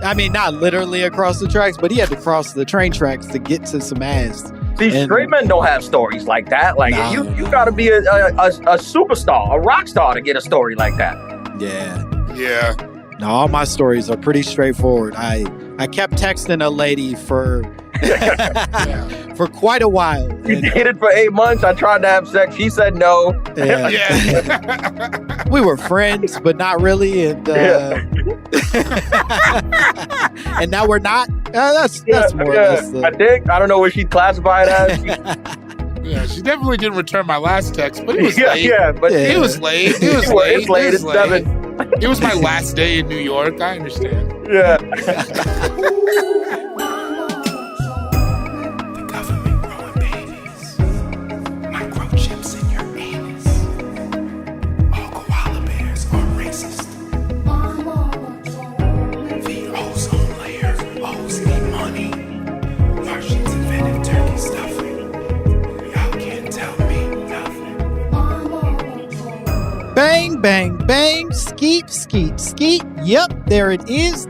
I mean, not literally across the tracks, but he had to cross the train tracks to get to some ass. See, straight men don't have stories like that. Like, you got to be a superstar, a rock star to get a story like that. Yeah. No, all my stories are pretty straightforward. I kept texting a lady for for quite a while. You dated for 8 months. I tried to have sex. She said no. Yeah. We were friends, but not really. And and now we're not. That's more or less. I think. I don't know what she classified as. Yeah, she definitely didn't return my last text, but it was late. It was late. It's late. It's 7. It was my last day in New York. I understand. Yeah. The government growing babies. Microchips in your anus. All koala bears are racist. The ozone layer owes me money. Martians invented turkey stuffing. Y'all can't tell me nothing. Bang, bang, bang, skeet, skeet, skeet. Yep, there it is,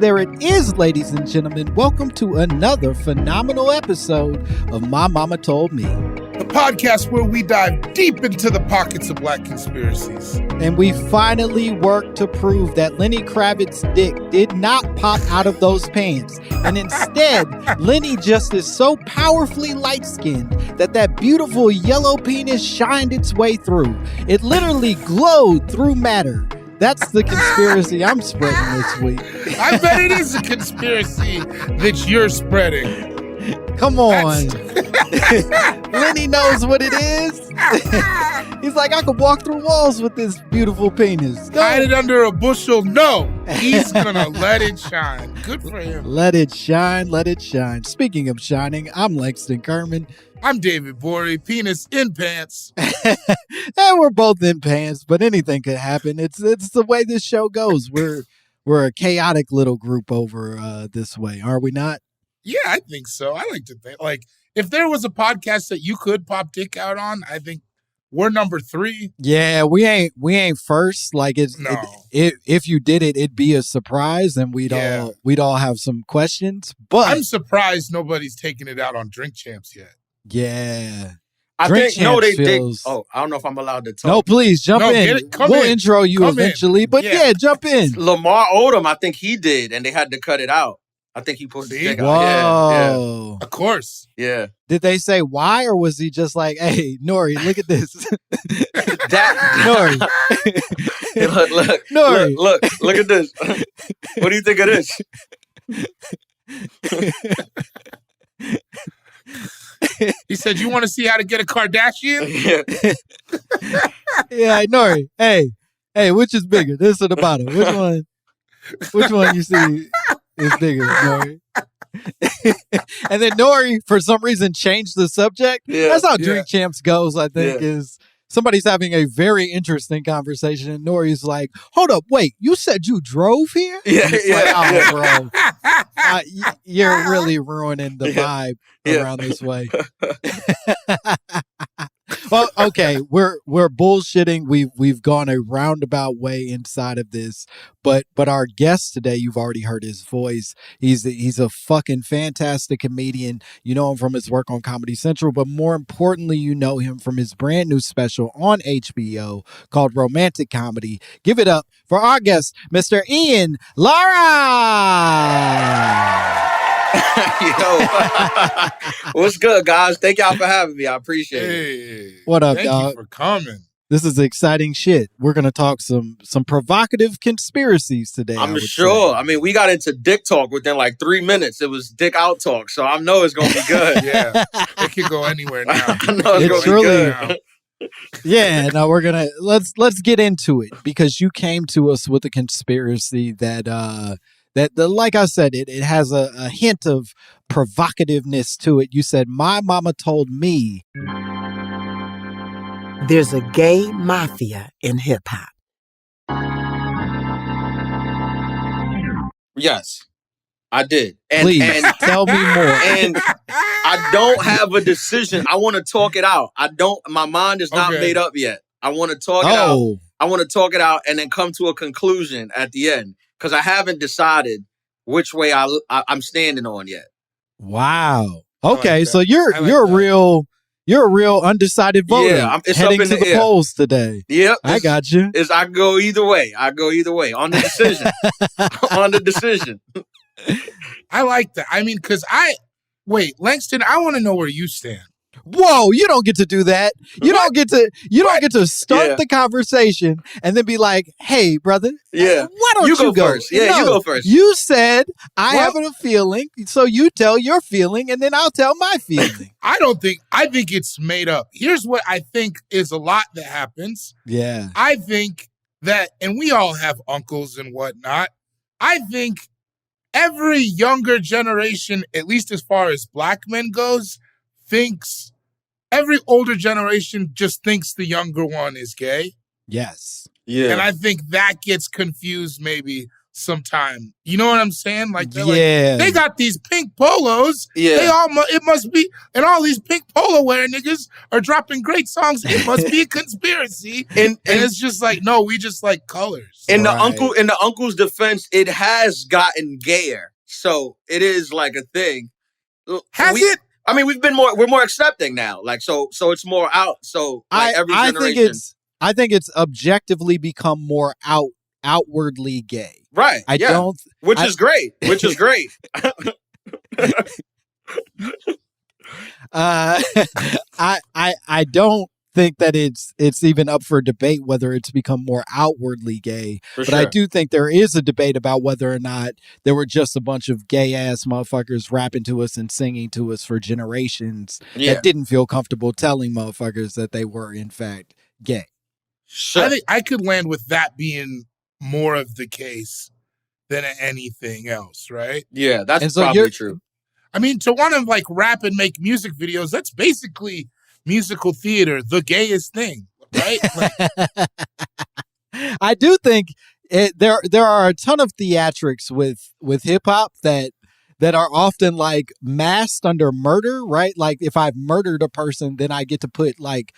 ladies and gentlemen. Welcome to another phenomenal episode of My Mama Told Me. The podcast where we dive deep into the pockets of black conspiracies. And we finally worked to prove that Lenny Kravitz's dick did not pop out of those pants. And instead, Lenny just is so powerfully light-skinned that beautiful yellow penis shined its way through. It literally glowed through matter. That's the conspiracy I'm spreading this week. I bet it is a conspiracy that you're spreading. Come on. Lenny knows what it is. He's like, I could walk through walls with this beautiful penis. Hide it under a bushel? No. He's gonna let it shine. Good for him. Let it shine, let it shine. Speaking of shining, I'm Langston Kerman. I'm David Borey, penis in pants. And we're both in pants, but anything could happen. It's the way this show goes. We're a chaotic little group over this way, are we not? Yeah, I think so. I like to think, like, if there was a podcast that you could pop dick out on, I think we're number 3. Yeah, we ain't first. Like if you did it, it'd be a surprise, and we'd all have some questions. But I'm surprised nobody's taking it out on Drink Champs yet. Yeah. I Drink think, no, they feels... did. Oh, I don't know if I'm allowed to talk. No, please, jump in. We'll intro you eventually, but jump in. Lamar Odom, I think he did, and they had to cut it out. I think he put the dick out. Yeah. Of course. Yeah. Did they say why, or was he just like, hey, Nori, look at this? Nori. Hey, look, Nori. Look at this. What do you think of this? He said, you want to see how to get a Kardashian? Yeah, Nori. Hey, which is bigger, this or the bottom? Which one you see is bigger, Nori? And then Nori, for some reason, changed the subject. That's how Drink Champs goes, I think, is somebody's having a very interesting conversation, and Nori's like, hold up, wait, you said you drove here? Bro. You're really ruining the vibe around this way. Well, okay, we're bullshitting. We've gone a roundabout way inside of this, but our guest today, you've already heard his voice. He's a fucking fantastic comedian. You know him from his work on Comedy Central, but more importantly, you know him from his brand new special on HBO called Romantic Comedy. Give it up for our guest, Mr. Ian Lara. Yo, what's good, guys? Thank y'all for having me. I appreciate it. What up, Thank dog? you for coming. This is exciting shit. We're gonna talk some provocative conspiracies today. I'm sure. Say. I mean, we got into dick talk within like 3 minutes. It was dick out talk, so I know it's gonna be good. Yeah, it could go anywhere now. I know it's gonna be good. Now. Yeah, now we're gonna let's get into it, because you came to us with a conspiracy that like I said, it has a hint of provocativeness to it. You said, my mama told me there's a gay mafia in hip-hop. Yes, I did. Please, tell me more. And I don't have a decision. I want to talk it out. My mind is not made up yet. I want to talk it out. I want to talk it out and then come to a conclusion at the end. Because I haven't decided which way I'm standing on yet. Wow. Okay, like so that. you're I like a that. you're a real undecided voter. Yeah, it's heading up in to the the air. polls today. Yep. I got you. I go either way. On the decision. On the decision. I like that. I mean, because wait, Langston, I want to know where you stand. Whoa, you don't get to do that. You don't get to start the conversation and then be like, "Hey, brother, Yeah. why don't You you go first. Yeah, you go first. You said I have a feeling, so you tell your feeling, and then I'll tell my feeling. I think it's made up. Here's what I think is a lot that happens. Yeah. I think that, and we all have uncles and whatnot. I think every younger generation, at least as far as black men goes, thinks every older generation just thinks the younger one is gay. Yes. Yeah. And I think that gets confused maybe sometime. You know what I'm saying? Like, they're like, they got these pink polos. Yeah. It must be, and all these pink polo wearing niggas are dropping great songs. It must be a conspiracy. and it's just like, no, we just like colors. In the uncle's defense, it has gotten gayer. So it is like a thing. Has it? I mean, we're more accepting now. Like, so it's more out. So like every generation. I think it's objectively become more outwardly gay. Right. Which is great. I don't think that it's even up for debate whether it's become more outwardly gay. But I do think there is a debate about whether or not there were just a bunch of gay ass motherfuckers rapping to us and singing to us for generations that didn't feel comfortable telling motherfuckers that they were in fact gay. Sure. I think I could land with that being more of the case than anything else, right? Yeah, that's probably true. I mean, to want to like rap and make music videos, that's basically musical theater, the gayest thing, right? Like, I do think there are a ton of theatrics with hip hop that are often like masked under murder, right? Like if I've murdered a person, then I get to put like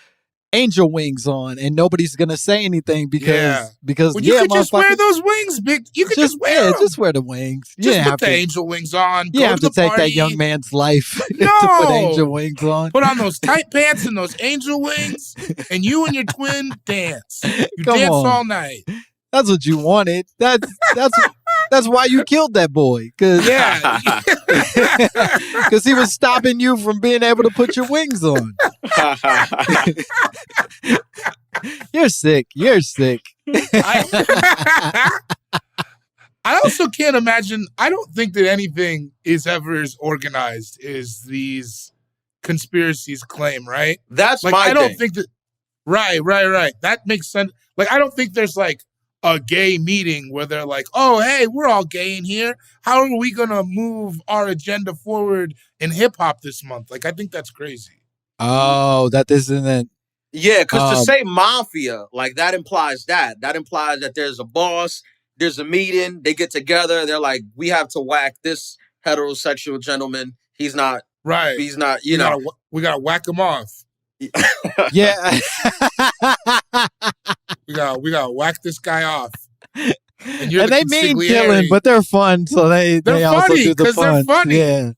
angel wings on and nobody's gonna say anything because well, you could just wear those wings, big. You could just wear them. Just wear the wings. Just put the angel wings on. You have to take that young man's life to put angel wings on. Put on those tight pants and those angel wings, and you and your twin dance. You dance all night. That's what you wanted. That's why you killed that boy. Because he was stopping you from being able to put your wings on. You're sick. I also can't imagine. I don't think that anything is ever as organized as these conspiracies claim, right? That's like, my I don't thing. think that. Right. That makes sense. Like, I don't think there's like a gay meeting where they're like, oh, hey, we're all gay in here. How are we going to move our agenda forward in hip hop this month? Like, I think that's crazy. Oh, that isn't. Yeah, because to say mafia, like that implies that. That implies that there's a boss, there's a meeting, they get together, they're like, we have to whack this heterosexual gentleman. He's not, right. He's not, we gotta whack him off. Yeah. we gotta whack this guy off. And they mean killing, but they're fun, so they also do the fun. They're funny. Yeah.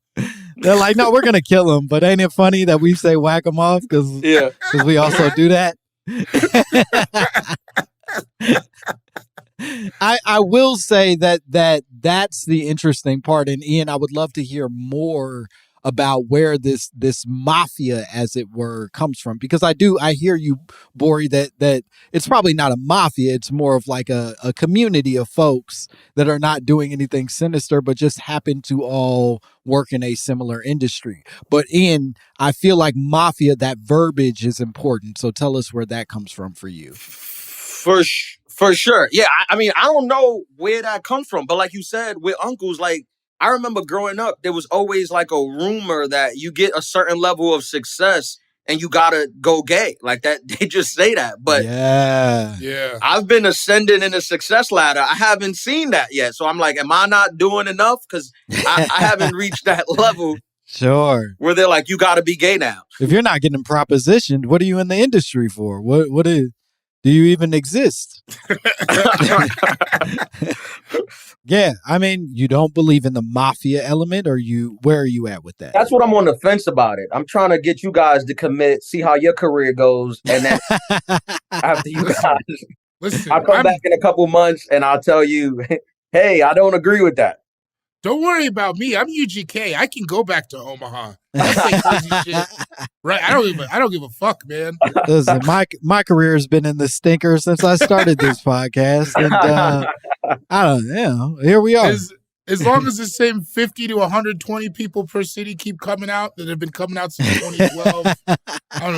They're like, no, we're going to kill him. But ain't it funny that we say whack him off? Because we also do that. I will say that's the interesting part. And Ian, I would love to hear more about where this mafia, as it were, comes from. Because I hear you, Bori, that it's probably not a mafia. It's more of like a community of folks that are not doing anything sinister, but just happen to all work in a similar industry. But Ian, I feel like mafia, that verbiage is important. So tell us where that comes from for you. For sure. Yeah, I mean, I don't know where that comes from. But like you said, with uncles, like, I remember growing up, there was always like a rumor that you get a certain level of success and you gotta go gay. Like that, they just say that. But yeah, I've been ascending in the success ladder. I haven't seen that yet. So I'm like, am I not doing enough? Because I haven't reached that level. Sure. Where they're like, you gotta be gay now. If you're not getting propositioned, what are you in the industry for? What is? Do you even exist? Yeah, I mean, you don't believe in the mafia element, or where are you at with that? That's what I'm on the fence about it. I'm trying to get you guys to commit, see how your career goes, and then after you guys, Listen, I'll come back in a couple months and I'll tell you, hey, I don't agree with that. Don't worry about me. I'm UGK. I can go back to Omaha. I say crazy shit. Right? I don't give a fuck, man. Listen, my career has been in the stinker since I started this podcast, and I don't know. Here we are. As long as the same 50 to 120 people per city keep coming out that have been coming out since 2012, I'm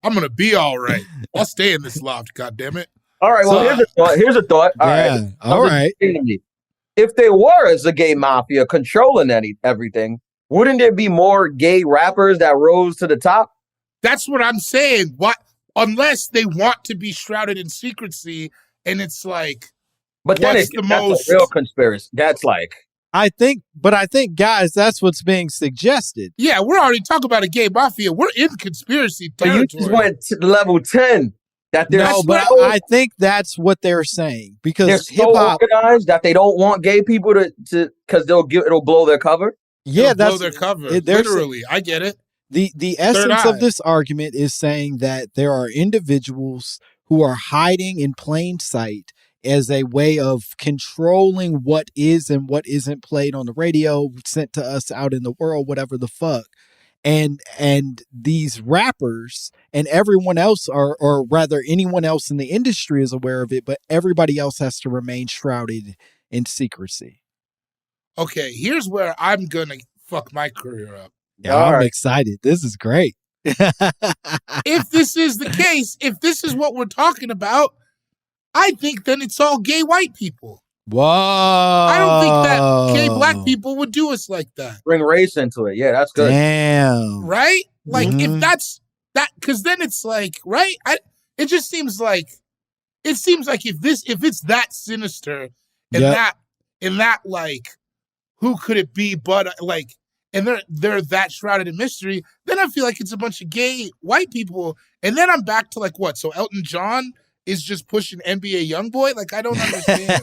gonna be all right. I'll stay in this loft. God damn it. All right. Well, here's a thought. All right. All right. If there was a gay mafia controlling everything, wouldn't there be more gay rappers that rose to the top? That's what I'm saying. What? Unless they want to be shrouded in secrecy, and it's like, but then that's a real conspiracy. That's like, I think, guys, that's what's being suggested. Yeah, we're already talking about a gay mafia. We're in conspiracy territory. But you just went to level 10. I think that's what they're saying, because they're so organized that they don't want gay people to because it'll blow their cover. Yeah, blow their cover. Literally, I get it. The essence of this argument is saying that there are individuals who are hiding in plain sight as a way of controlling what is and what isn't played on the radio, sent to us out in the world, whatever the fuck. And these rappers and everyone else or rather anyone else in the industry is aware of it, but everybody else has to remain shrouded in secrecy. Okay, here's where I'm gonna fuck my career up. Yeah, I'm excited. This is great. If this is the case, if this is what we're talking about, I think then it's all gay white people. Whoa. I don't think that gay black people would do us like that. Bring race into it. Yeah, that's good. Damn. Right? Like, if that's that, because then it's like, right? It just seems like, if it's that sinister and that like, who could it be but like, and they're that shrouded in mystery, then I feel like it's a bunch of gay white people. And then I'm back to like, what? So Elton John is just pushing NBA YoungBoy? Like, I don't understand.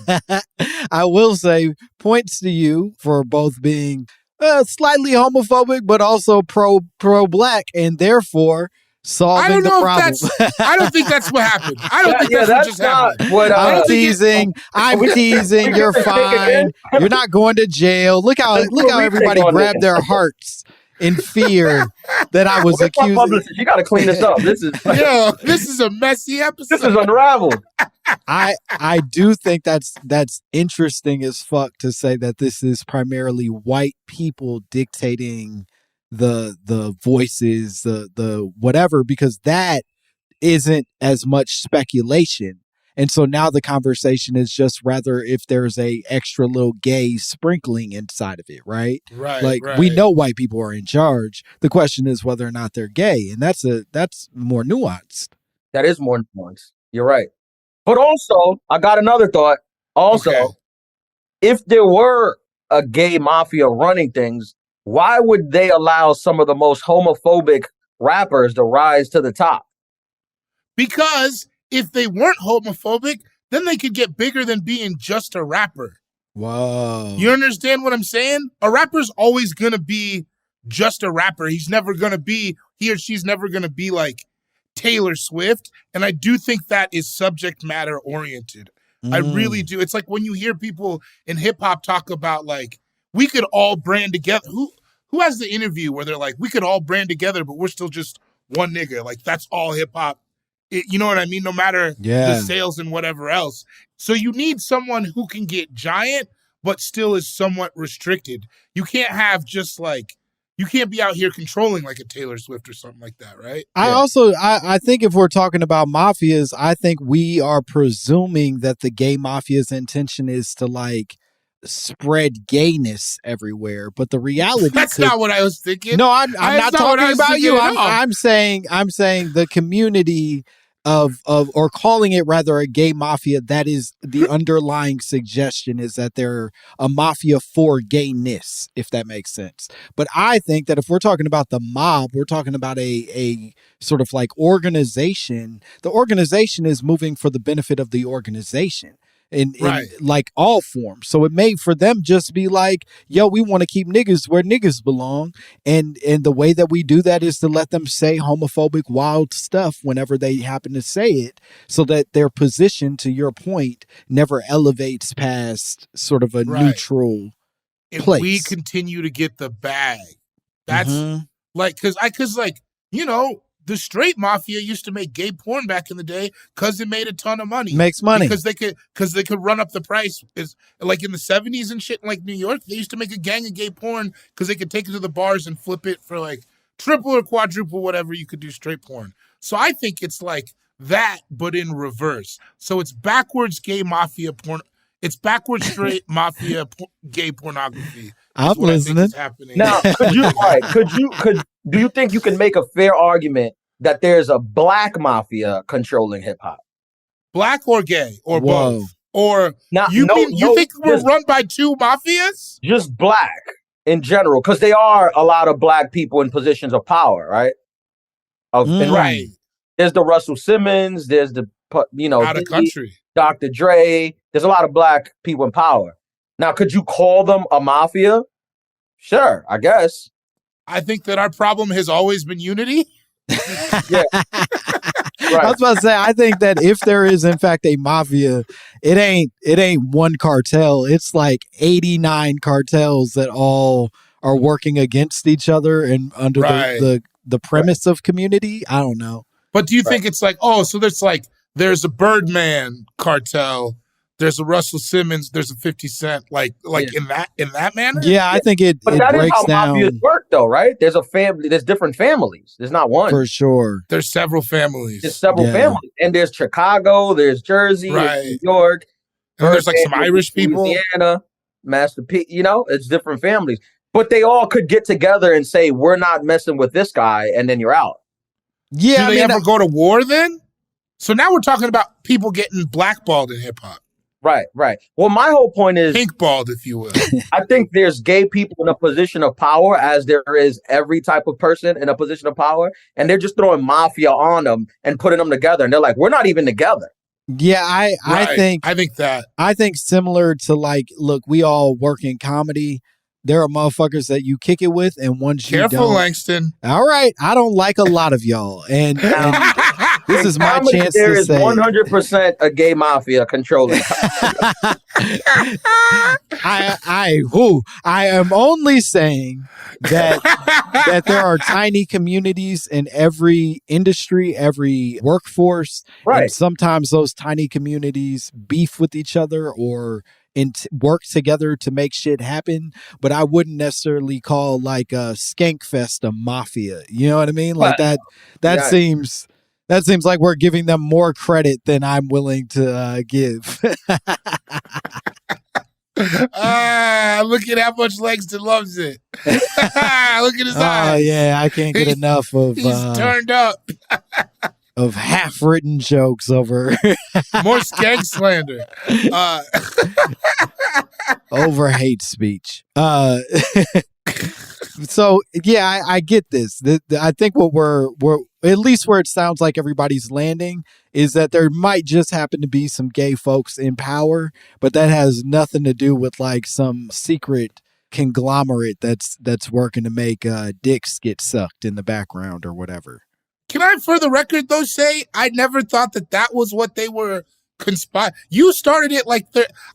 I will say, points to you for both being slightly homophobic, but also pro-black, and therefore solving the problem. I don't think that's what happened. I don't think that's what just happened. I'm teasing. I'm teasing. You're fine. You're not going to jail. Look how everybody grabbed their hearts in fear that I was accusing. You got to clean this up. This is a messy episode. This is unraveled. I do think that's interesting as fuck to say that this is primarily white people dictating the voices, the whatever, because that isn't as much speculation. And so now the conversation is just rather if there's a extra little gay sprinkling inside of it, right? Right. Like we know white people are in charge. The question is whether or not they're gay, and that's more nuanced. That is more nuanced. You're right. But also, I got another thought. Also, if there were a gay mafia running things, why would they allow some of the most homophobic rappers to rise to the top? Because if they weren't homophobic, then they could get bigger than being just a rapper. Whoa. You understand what I'm saying? A rapper's always going to be just a rapper. He or she's never going to be like Taylor Swift. And I do think that is subject matter oriented. I really do. It's like when you hear people in hip hop talk about like, we could all brand together. Who has the interview where they're like, we could all brand together, but we're still just one nigga. Like that's all hip hop. You know what I mean? No matter the sales and whatever else. So you need someone who can get giant, but still is somewhat restricted. You can't have just like, you can't be out here controlling like a Taylor Swift or something like that, right? I think if we're talking about mafias, I think we are presuming that the gay mafia's intention is to like spread gayness everywhere, but the reality that's not what I was thinking. No, I'm not talking about you. I'm saying the community of or calling it rather a gay mafia. That is the underlying suggestion, is that they're a mafia for gayness, if that makes sense. But I think that if we're talking about the mob, we're talking about a sort of like organization. The organization is moving for the benefit of the organization. in Right. like all forms. So it may for them just be like, yo, we want to keep niggas where niggas belong. And the way that we do that is to let them say homophobic, wild stuff whenever they happen to say it, so that their position, to your point, never elevates past sort of a Right. neutral If place. we continue to get the bag, that's Mhm. like, cause you know, the straight mafia used to make gay porn back in the day because it made a ton of money. Makes money. because they could run up the price. Is like in the 70s and shit in like New York, they used to make a gang of gay porn because they could take it to the bars and flip it for like triple or quadruple whatever you could do straight porn. So I think it's like that, but in reverse. So it's backwards gay mafia porn. It's backwards straight mafia gay pornography. I'm What I think listening. is happening. Now, do you think you can make a fair argument that there's a black mafia controlling hip hop? Black or gay or Whoa. both? Or Now, you think we're just, run by two mafias? just black in general? Because there are a lot of black people in positions of power, right? And Right. There's the Russell Simmons. There's the Out of Diddy, country. Dr. Dre. There's a lot of black people in power. Now, could you call them a mafia? Sure, I guess. I think that our problem has always been unity. Yeah. I was about to say, I think that if there is in fact a mafia, it ain't one cartel. It's like 89 cartels that all are working against each other and under Right. the premise of community. I don't know. But do you think it's like, oh, so there's a Birdman cartel, there's a Russell Simmons, there's a 50 Cent, like in that manner? Yeah, I think it But that is breaks how down mafias work, though, right? There's a family. There's different families. There's not one. for sure. There's several families. There's several Yeah. families, and there's Chicago, there's Jersey, Right. there's New York, And there's like some Birdman, Irish people. Louisiana, Master P. You know, it's different families, but they all could get together and say, "We're not messing with this guy," and then you're out. Yeah, Do they ever go to war then? So now we're talking about people getting blackballed in hip hop. Right, right. Well, my whole point is, Pinkballed, if you will. I think there's gay people in a position of power, as there is every type of person in a position of power, and they're just throwing mafia on them and putting them together, and they're like, "We're not even together." Yeah, I Right. think I think similar to like, look, we all work in comedy. There are motherfuckers that you kick it with, and ones you careful, don't. Langston. All right, I don't like a lot of y'all, and this is my Comedy, chance there to is say 100% a gay mafia controlling. I am only saying that there are tiny communities in every industry, every workforce, Right. and sometimes those tiny communities beef with each other or work together to make shit happen. But I wouldn't necessarily call like a Skankfest a mafia. You know what I mean? Like that Yeah. seems. That seems like we're giving them more credit than I'm willing to give. Look at how much Langston loves it. Look at his Oh eyes. yeah, I can't get enough of He's turned up. of half-written jokes over More skank slander. over hate speech. So yeah, I get this. I think what we're at least where it sounds like everybody's landing is that there might just happen to be some gay folks in power, but that has nothing to do with like some secret conglomerate that's working to make dicks get sucked in the background or whatever. Can I, for the record, though, say I never thought that was what they were conspiring. You started it like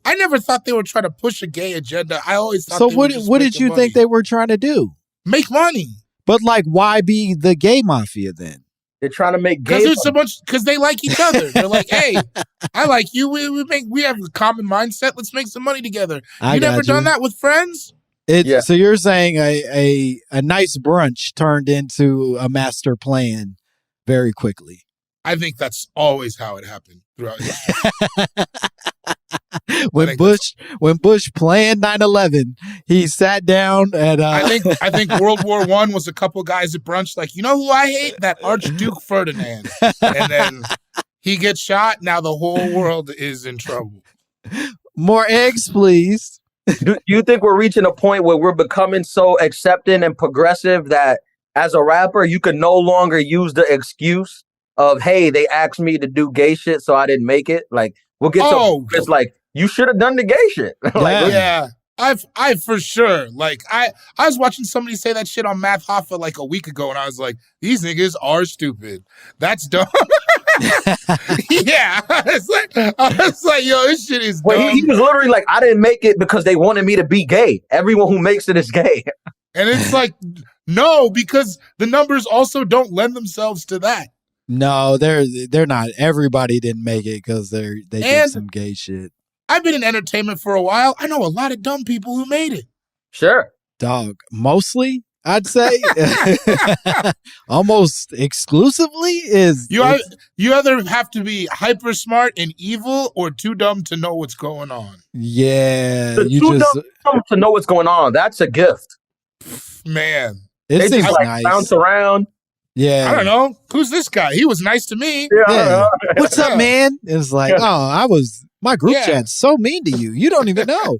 I never thought they were trying to push a gay agenda. I always thought. So they what were just did making you money. think they were trying to do? Make money. But like, why be the gay mafia then? They're trying to make gay. Because they like each other. They're like, hey, I like you. We have a common mindset. Let's make some money together. I You got never done that with friends? Yeah. So you're saying a nice brunch turned into a master plan very quickly. I think that's always how it happened throughout history. When Bush planned 9/11, he sat down and I think World War I was a couple guys at brunch like, you know who I hate? That Archduke Ferdinand. And then he gets shot. Now the whole world is in trouble. more eggs, please. Do you think we're reaching a point where we're becoming so accepting and progressive that as a rapper, you can no longer use the excuse of, hey, they asked me to do gay shit, so I didn't make it? Like, we'll get to it's like, you should have done the gay shit. Like, Yeah. I for sure. Like I was watching somebody say that shit on Math Hoffa like a week ago, and I was like, these niggas are stupid. That's dumb. Yeah. I was like, yo, this shit is dumb. He was literally like, I didn't make it because they wanted me to be gay. Everyone who makes it is gay. And it's like, no, because the numbers also don't lend themselves to that. No, they're not. Everybody didn't make it because they did some gay shit. I've been in entertainment for a while. I know a lot of dumb people who made it. Sure. Dog, mostly, I'd say. Almost exclusively is... You either have to be hyper smart and evil or too dumb to know what's going on. Yeah. Too dumb to know what's going on. That's a gift. Man. It seems just, nice. Bounce around. Yeah. I don't know. Who's this guy? He was nice to me. Yeah. What's up, man? It's like, my group chat's so mean to you. You don't even know.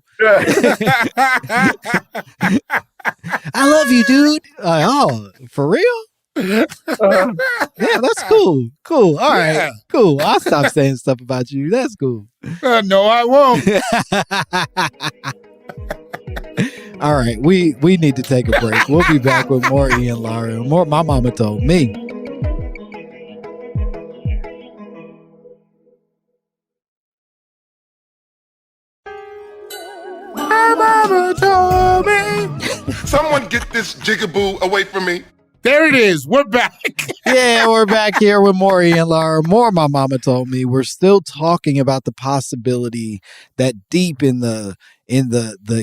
I love you, dude. Oh, for real? Yeah, that's cool. Cool. All right. Cool. I'll stop saying stuff about you. That's cool. No, I won't. All right. We need to take a break. We'll be back with more Ian Lara, more My Mama Told Me. My mama told me. Someone get this jigaboo away from me. There it is. We're back. Yeah, we're back here with more Ian Lara, more My Mama Told Me. We're still talking about the possibility that deep in the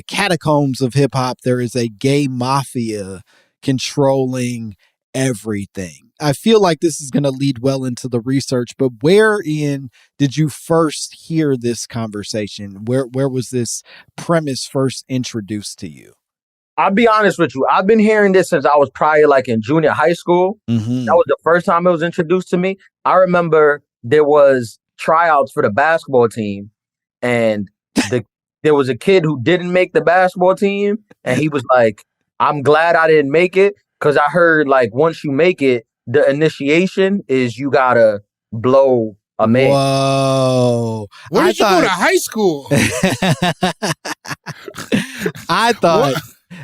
catacombs of hip hop, there is a gay mafia controlling everything. I feel like this is going to lead well into the research, but where, Ian, did you first hear this conversation? Where was this premise first introduced to you? I'll be honest with you. I've been hearing this since I was probably like in junior high school. Mm-hmm. That was the first time it was introduced to me. I remember there was tryouts for the basketball team, and there was a kid who didn't make the basketball team, and he was like, I'm glad I didn't make it, because I heard like once you make it, the initiation is you gotta blow a man. Whoa. Where did you go to high school? I thought...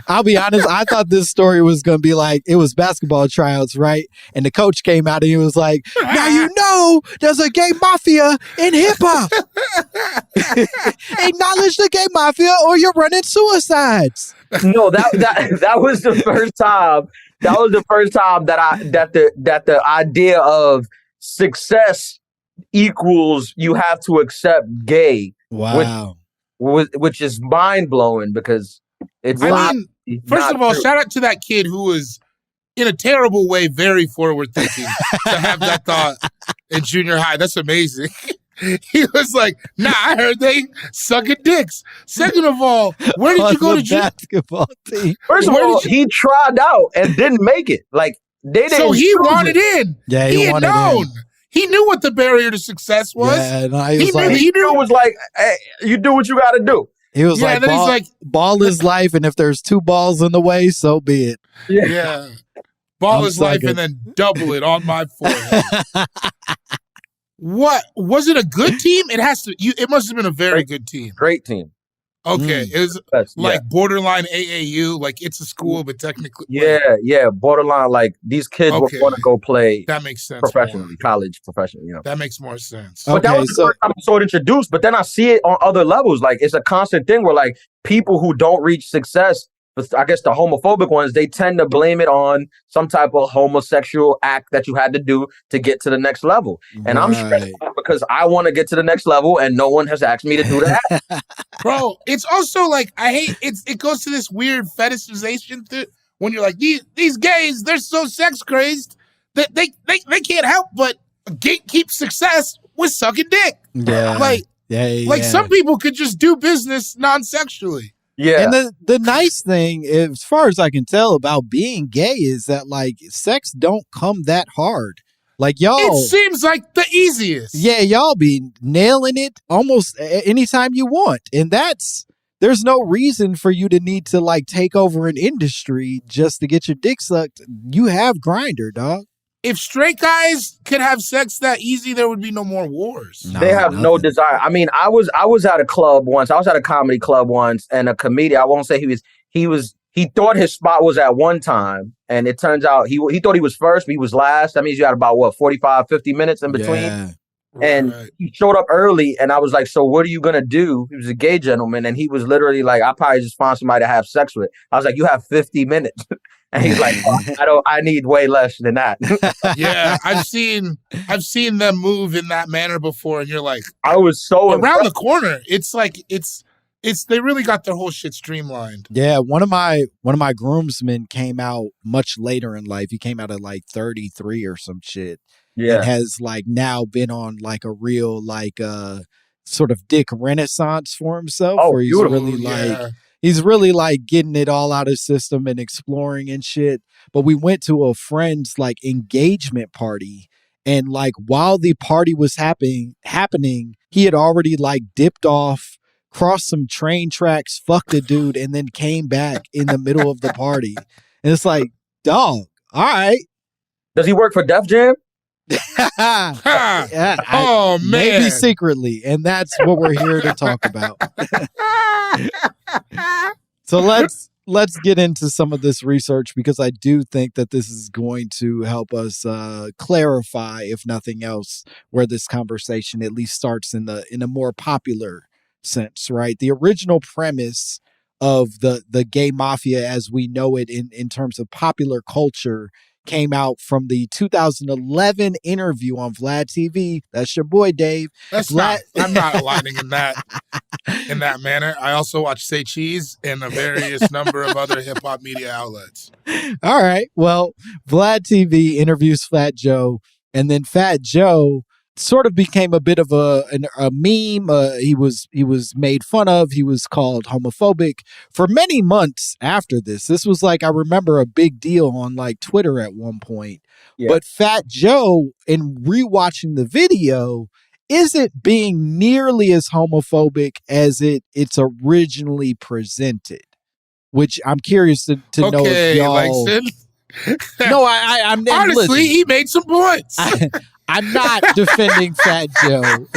I'll be honest, I thought this story was going to be like, it was basketball tryouts, right? And the coach came out and he was like, now you know there's a gay mafia in hip hop. Acknowledge the gay mafia or you're running suicides. No, that was the first time. That was the first time that the idea of success equals you have to accept gay. Wow. Which is mind blowing because it's. First of all, shout out to that kid who was, in a terrible way, very forward thinking to have that thought in junior high. That's amazing. He was like, nah, I heard they sucking dicks. Second of all, where did you go to basketball team? First of all, he tried out and didn't make it. Like they didn't. So he wanted in. Yeah, he had known. He knew what the barrier to success was. Yeah, no, he knew it was like, hey, you do what you got to do. He was ball is life, and if there's two balls in the way, so be it. Yeah. Ball is life, and then double it on my forehead. What? Was it a good team? It must have been a very good team. Great team. Okay. It was borderline AAU, like it's a school, but technically. Yeah. Borderline, like these kids were going to go play. That makes sense. Professionally, college professionally. That makes more sense. But that was the first time I saw it introduced, but then I see it on other levels. Like it's a constant thing where like people who don't reach success, I guess the homophobic ones, they tend to blame it on some type of homosexual act that you had to do to get to the next level. And I'm stressed out because I want to get to the next level and no one has asked me to do that. Bro, it's also like, I hate, it goes to this weird fetishization thing when you're like, these gays, they're so sex crazed that they can't help but gatekeep success with sucking dick. Yeah. Like some people could just do business non-sexually. Yeah. And the nice thing, as far as I can tell about being gay, is that like sex don't come that hard. Like y'all, it seems like the easiest. Yeah, y'all be nailing it almost anytime you want, and there's no reason for you to need to like take over an industry just to get your dick sucked. You have Grindr, dog. if straight guys could have sex that easy, there would be no more wars. They have no desire. I mean, I was at a club once. I was at a comedy club once, and a comedian. I won't say he thought his spot was at one time, and it turns out he thought he was first, but he was last. That means you had about 45, 50 minutes in between. Yeah. And he showed up early, and I was like, "So what are you gonna do?" He was a gay gentleman, and he was literally like, "I'll probably just find somebody to have sex with." I was like, "You have 50 minutes," and he's like, I need way less than that." Yeah, I've seen them move in that manner before, and you're like, I was so around the corner. It's like it's they really got their whole shit streamlined. Yeah, one of my groomsmen came out much later in life. He came out at like 33 or some shit. Yeah. And has like now been on like a real like sort of dick renaissance for himself. Oh, where he's beautiful. really like he's really like getting it all out of his system and exploring and shit. But we went to a friend's like engagement party, and like while the party was happening, he had already like dipped off, crossed some train tracks, fucked a dude, and then came back in the middle of the party. And it's like, dog, all right. Does he work for Def Jam? Man, maybe secretly, and that's what we're here to talk about. So let's get into some of this research, because I do think that this is going to help us clarify, if nothing else, where this conversation at least starts in a more popular sense, right? The original premise of the gay mafia as we know it in terms of popular culture came out from the 2011 interview on Vlad TV. That's your boy, Dave. I'm not aligning in that manner. I also watch Say Cheese and a various number of other hip hop media outlets. All right. Well, Vlad TV interviews Fat Joe, and then Fat Joe sort of became a bit of a meme. He was made fun of. He was called homophobic for many months after this. This was like, I remember, a big deal on like Twitter at one point. Yeah. But Fat Joe, in rewatching the video, isn't being nearly as homophobic as it's originally presented, which I'm curious to know if y'all... Langston. No, I'm honestly, listen, he made some points. I'm not defending Fat Joe.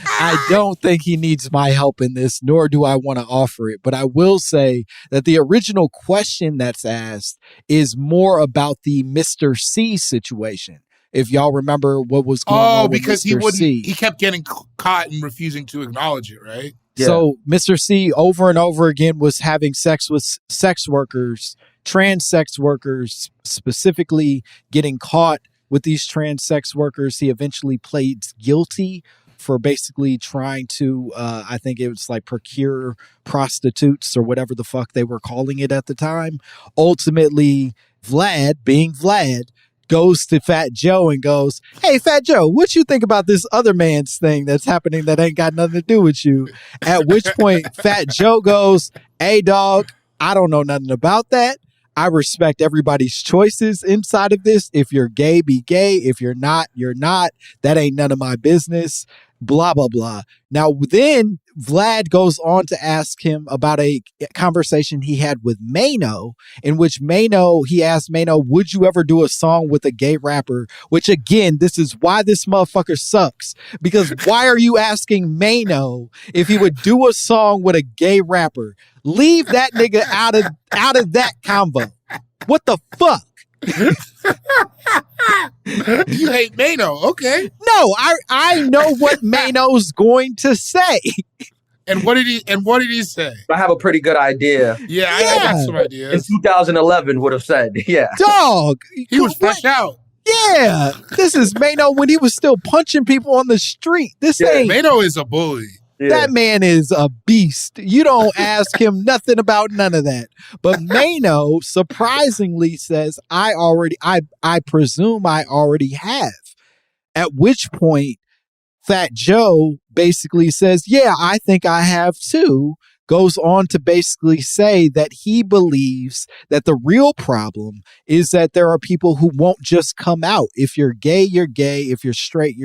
I don't think he needs my help in this, nor do I want to offer it. But I will say that the original question that's asked is more about the Mr. C situation. If y'all remember what was going on with because Mr. C. He kept getting caught and refusing to acknowledge it, right? Yeah. So Mr. C over and over again was having sex with sex workers, trans sex workers, specifically getting caught with these trans sex workers. He eventually pleads guilty for basically trying to, I think it was like procure prostitutes or whatever the fuck they were calling it at the time. Ultimately, Vlad, being Vlad, goes to Fat Joe and goes, "Hey, Fat Joe, what you think about this other man's thing that's happening that ain't got nothing to do with you?" At which point, Fat Joe goes, "Hey, dog, I don't know nothing about that. I respect everybody's choices inside of this. If you're gay, be gay. If you're not, you're not. That ain't none of my business." Blah, blah, blah. Now, then Vlad goes on to ask him about a conversation he had with Mano, in which he asked Mano, "Would you ever do a song with a gay rapper?" Which, again, this is why this motherfucker sucks. Because why are you asking Mano if he would do a song with a gay rapper? Leave that nigga out of that combo. What the fuck? You hate Mano, okay? No, I know what Mano's going to say. And what did he say? I have a pretty good idea. Yeah, I got some ideas. In 2011 would have said, yeah. Dog, he was fresh out. Yeah, this is Mano when he was still punching people on the street. Mano is a bully. Yeah. That man is a beast. You don't ask him nothing about none of that. But Mano surprisingly says, I presume I already have. At which point, Fat Joe basically says, "Yeah, I think I have too. goes on to basically say that he believes that the real problem is that there are people who won't just come out. If you're gay, you're gay. If you're straight,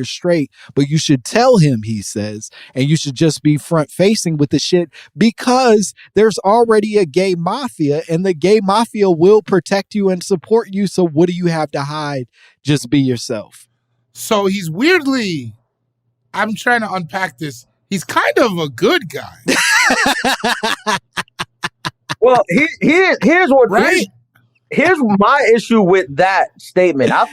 but you should tell him, he says, and you should just be front facing with the shit because there's already a gay mafia and the gay mafia will protect you and support you. So what do you have to hide? Just be yourself. So he's weirdly, I'm trying to unpack this. He's kind of a good guy. Well, here's what right? here's my issue with that statement. I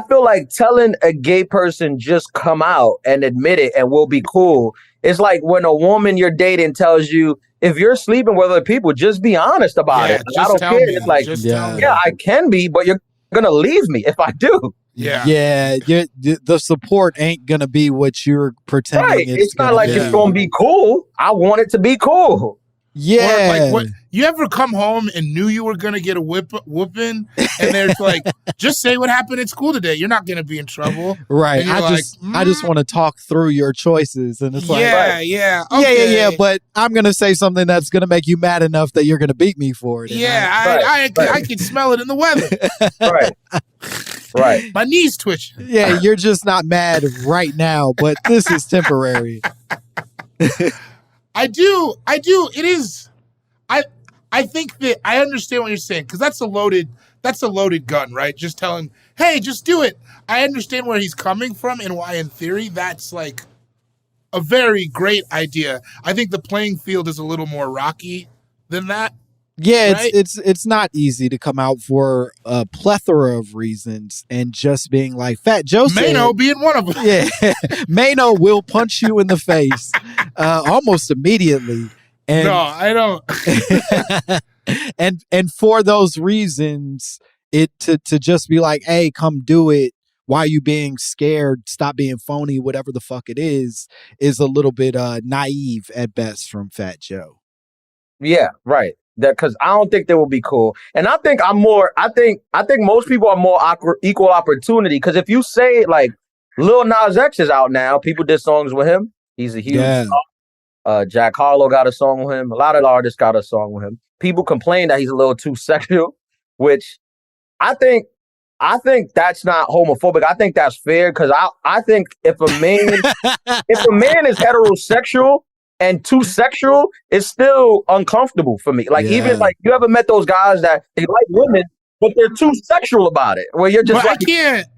feel like telling a gay person just come out and admit it and we'll be cool. It's like when a woman you're dating tells you, if you're sleeping with other people, just be honest about it. Like, I don't care. It's like, I can be, but you're gonna leave me if I do. The support ain't gonna be what you're pretending. Right. It's not like it's gonna be cool. I want it to be cool. Yeah. Or like, you ever come home and knew you were gonna get a whooping, and they're like, just say what happened at school today. You're not gonna be in trouble. Right. I just want to talk through your choices, and it's like, okay. but I'm gonna say something that's gonna make you mad enough that you're gonna beat me for it. I can smell it in the weather. Right. My knees twitching. Yeah, you're just not mad right now, but this is temporary. I do. It is. I think that I understand what you're saying because that's a loaded gun, right? Just tell him, hey, just do it. I understand where he's coming from and why, in theory, that's like a very great idea. I think the playing field is a little more rocky than that. Yeah, right? it's not easy to come out for a plethora of reasons and just being like Fat Joe said, Mano being one of them. Yeah, Mano will punch you in the face almost immediately. And, no, I don't. and for those reasons, to just be like, hey, come do it. Why are you being scared? Stop being phony. Whatever the fuck it is a little bit naive at best from Fat Joe. Yeah, right. That because I don't think they will be cool, and I think most people are more equal opportunity. Because if you say like Lil Nas X is out now, people did songs with him. He's a huge star. Jack Harlow got a song with him. A lot of artists got a song with him. People complain that he's a little too sexual, which I think that's not homophobic. I think that's fair because I think if a man is heterosexual and too sexual, it's still uncomfortable for me. Like even like you ever met those guys that they like women, but they're too sexual about it. Where you're just like,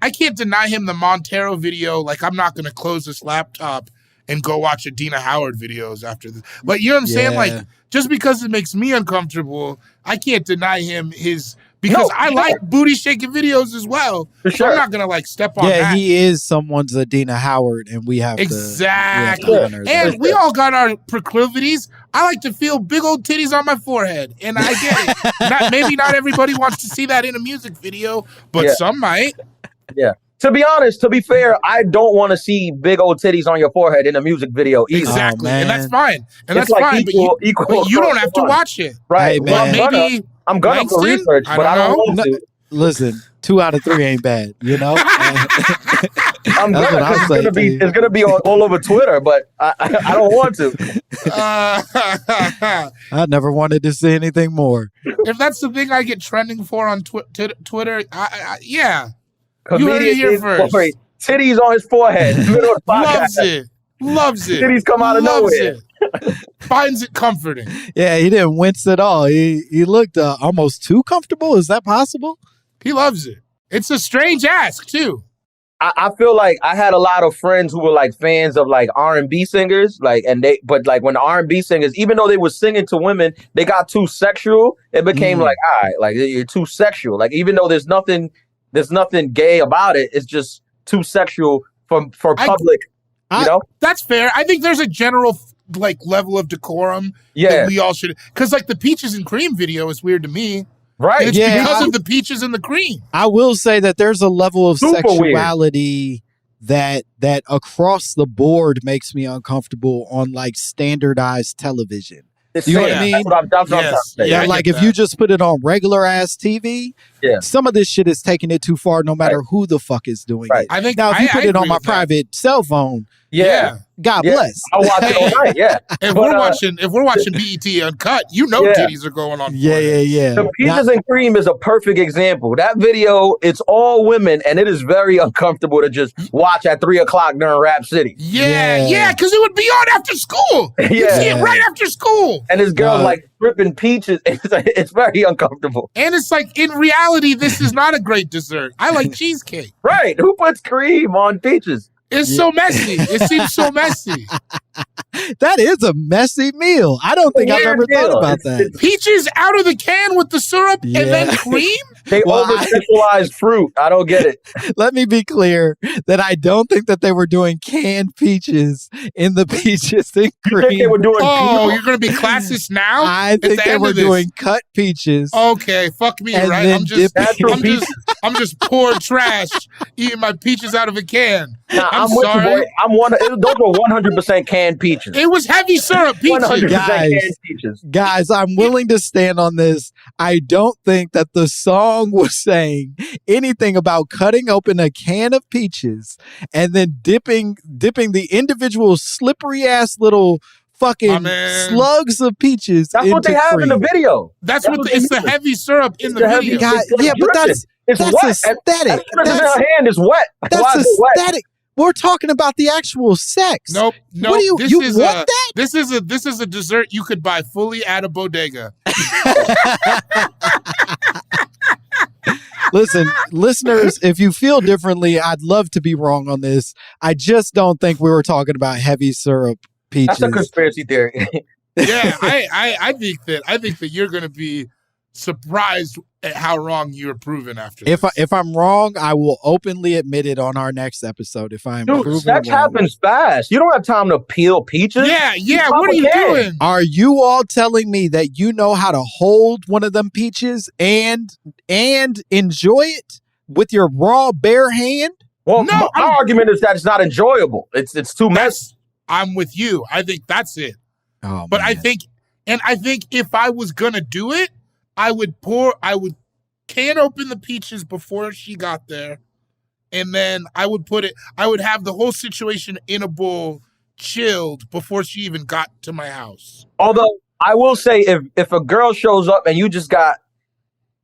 I can't deny him the Montero video. Like I'm not going to close this laptop and go watch Adina Howard videos after this. But you know what I'm saying? Like just because it makes me uncomfortable, I can't deny him his. Because I like booty shaking videos as well. So I'm not going to like step on that. Yeah, he is someone's Adina Howard and we have exactly. to honor that. And we all got our proclivities. I like to feel big old titties on my forehead. And I get it. Maybe not everybody wants to see that in a music video, but some might. Yeah. To be honest, to be fair, I don't want to see big old titties on your forehead in a music video either. Exactly. And that's fine. And it's that's like fine. But you don't have to watch it. Right. Hey, man. Well, maybe I'm gonna for research, but I don't want to. Listen, 2 out of 3 ain't bad, you know? I'm gonna because it's gonna be all over Twitter, but I don't want to. I never wanted to see anything more. If that's the thing I get trending for on Twitter, yeah. Comedian you heard it here first. Titties on his forehead. Loves it. Titties come out of nowhere. Finds it comforting. Yeah, he didn't wince at all. He looked almost too comfortable. Is that possible? He loves it. It's a strange ask too. I feel like I had a lot of friends who were like fans of like R&B singers, but when the R&B singers, even though they were singing to women, they got too sexual. It became like, all right, like you're too sexual. Like even though there's nothing gay about it, it's just too sexual for public. You know, that's fair. I think there's a general like level of decorum that we all should, because like the Peaches and Cream video is weird to me. Right. And it's because of the peaches and the cream. I will say that there's a level of sexuality that across the board makes me uncomfortable on like standardized television. You know what I mean? That's what I'm trying to say. Yeah, like if you just put it on regular ass TV, some of this shit is taking it too far no matter who the fuck is doing it. I think now, if you put it on my private cell phone, Yeah. God Yeah. bless. I watch it all night. Yeah. If we're watching BET Uncut, you know titties are going on. Yeah. The Peaches and Cream is a perfect example. That video, it's all women, and it is very uncomfortable to just watch at 3 o'clock during Rap City. Yeah, because it would be on after school. You see it right after school. And this girl's like stripping peaches. It's very uncomfortable. And it's like, in reality, this is not a great dessert. I like cheesecake. Right. Who puts cream on peaches? It's so messy. It seems so messy. That is a messy meal. I don't think I've ever thought about that. Peaches out of the can with the syrup and then cream? They over-sexualized fruit. I don't get it. Let me be clear that I don't think that they were doing canned peaches in the peaches and cream. You think they were doing you're going to be classist now? I think they were doing cut peaches. Okay, fuck me, right? I'm just poor trash eating my peaches out of a can. Nah, I'm You, sorry. boy. Those were 100% canned peaches. It was heavy syrup peaches. 100% canned peaches. Guys, I'm willing to stand on this. I don't think that the song was saying anything about cutting open a can of peaches and then dipping the individual slippery ass little fucking slugs of peaches. That's what they have in the video. That's what it's the heavy syrup in the video. Yeah, but that's wet. Aesthetic. That's her hand is wet. That's aesthetic. We're talking about the actual sex. Nope. What do you want that? This is a dessert you could buy fully at a bodega. Listen, listeners, if you feel differently, I'd love to be wrong on this. I just don't think we were talking about heavy syrup peaches. That's a conspiracy theory. Yeah, I think that you're going to be surprised at how wrong you were proven after this. If I'm wrong, I will openly admit it on our next episode. If I'm proven sex wrong. happens fast. You don't have time to peel peaches. Yeah. What are you doing? Are you all telling me that you know how to hold one of them peaches and enjoy it with your raw bare hand? Well, my argument is that it's not enjoyable. It's too messy. I'm with you. I think that's it. Oh, but man. I think if I was gonna do it, I would can open the peaches before she got there, and then I would have the whole situation in a bowl, chilled before she even got to my house. Although I will say, if a girl shows up and you just got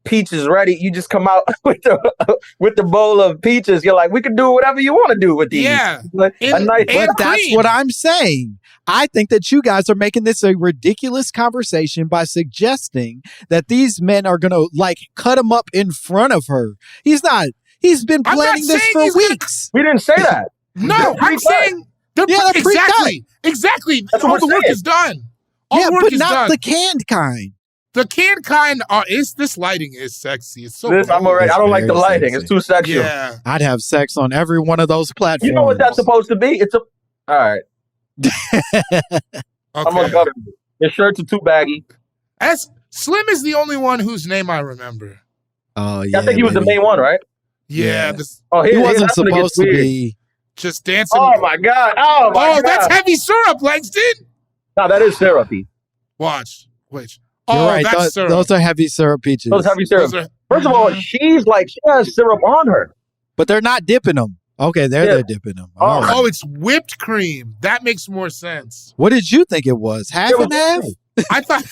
peaches ready, you just come out with the bowl of peaches. You're like, we can do whatever you want to do with these. Yeah, but that's what I'm saying. I think that you guys are making this a ridiculous conversation by suggesting that these men are going to cut them up in front of her. He's not. He's been planning this for weeks. We didn't say that. No, I'm saying they're exactly. That's all what the we're work saying. is done. All Yeah, the work but is not done. the canned kind. The canned kind this lighting is sexy. It's so I'm already. I don't like the lighting. sexy. It's too sexual. Yeah. I'd have sex on every one of those platforms. You know what that's supposed to be? All right. I'm gonna cover you. Your shirts are too baggy. Slim is the only one whose name I remember. Oh yeah, I think he was the main one, right? Yeah. He wasn't supposed to be. Just dancing. Oh my god! Oh my god! That's heavy syrup, Langston. No, that is syrupy. Watch. Wait. You're right. That's syrup. Those are heavy syrup peaches. Those heavy syrup. First of all, she has syrup on her. But they're not dipping them. Okay, they're dipping them. All right. Oh, it's whipped cream. That makes more sense. What did you think it was? Half and half? I thought